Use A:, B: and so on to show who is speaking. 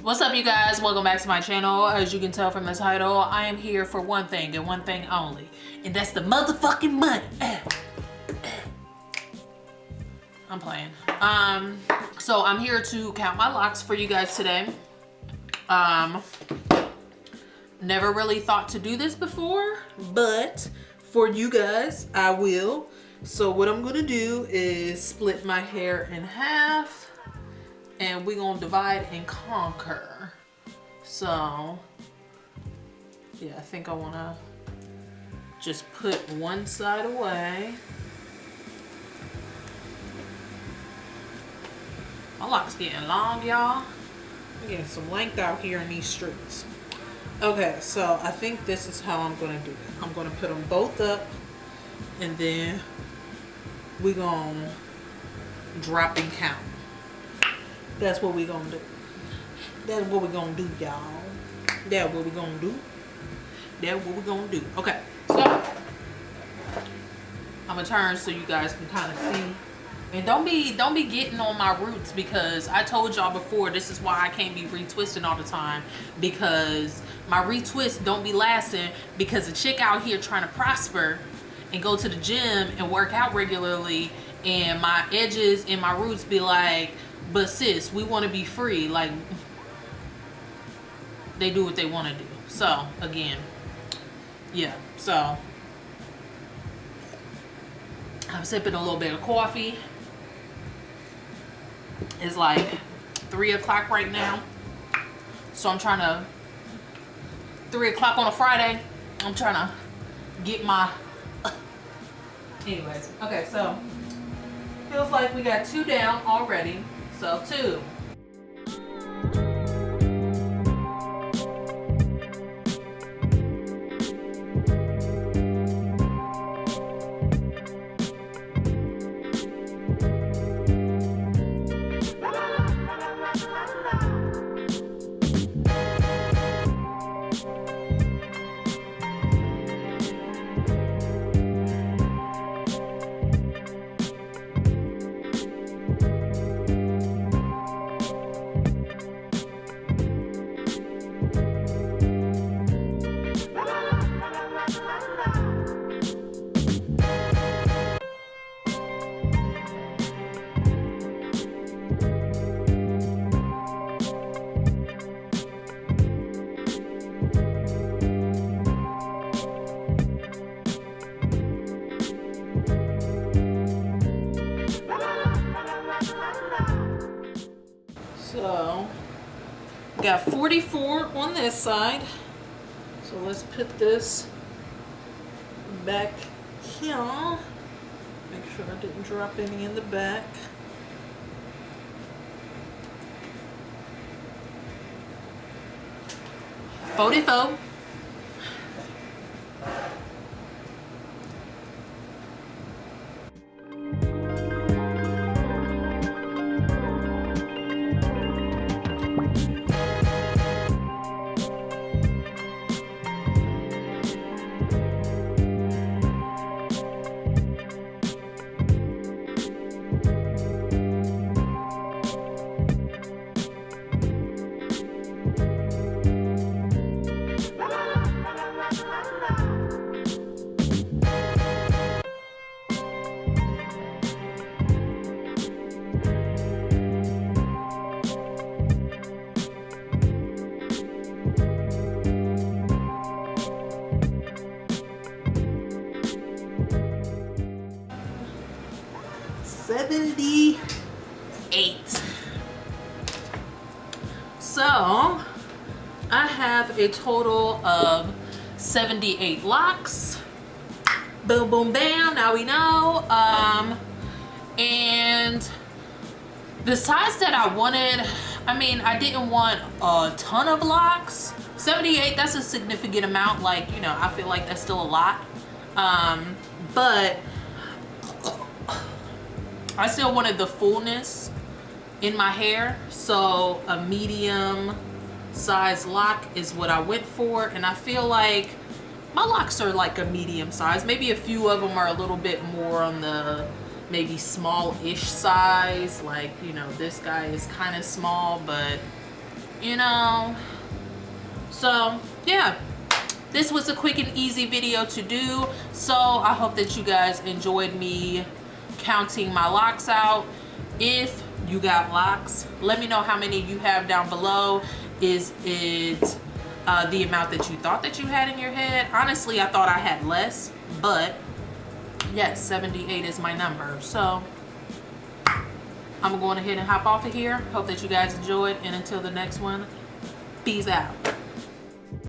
A: What's up, you guys? Welcome back to my channel. As you can tell from the title, I am here for one thing and one thing only, and that's the motherfucking money. I'm playing. So I'm here to count my locks for you guys today. Never really thought to do this before, but for you guys, I will. So what I'm gonna do is split my hair in half, and we're gonna divide and conquer. So yeah, I think I wanna just put one side away. My lock's getting long, y'all. I'm getting some length out here in these streets. Okay, so I think this is how I'm gonna do it. I'm gonna put them both up, and then we're gonna drop and count. That's what we're gonna do. That's what we're gonna do, y'all. That's what we're gonna do. That's what we're gonna do. Okay, so I'm gonna turn so you guys can kind of see. And don't be getting on my roots, because I told y'all before, this is why I can't be retwisting all the time, because my retwists don't be lasting, because a chick out here trying to prosper and go to the gym and work out regularly, and my edges and my roots be like, but sis, we want to be free. Like, they do what they want to do. So again, yeah, so I'm sipping a little bit of coffee. It's like 3 o'clock right now, so I'm trying to 3 o'clock on a Friday, I'm trying to get my anyways. Okay, so feels like we got 2 down already. So 2. So, got 44 on this side. So let's put this back here. Make sure I didn't drop any in the back. $44. $78. So I have a total of 78 locks. Boom, boom, bam. Now we know. And the size that I wanted, I mean, I didn't want a ton of locks. 78, that's a significant amount. Like, you know, I feel like that's still a lot. But I still wanted the fullness in my hair, so a medium size lock is what I went for, and I feel like my locks are like a medium size. Maybe a few of them are a little bit more on the maybe small-ish size, like, you know, this guy is kind of small, but you know. So yeah, this was a quick and easy video to do. So I hope that you guys enjoyed me counting my locks out. If you got locks, let me know how many you have down below. Is it the amount that you thought that you had in your head? Honestly, I thought I had less, but yes, 78 is my number. So I'm going ahead and hop off of here. Hope that you guys enjoyed, and until the next one, peace out.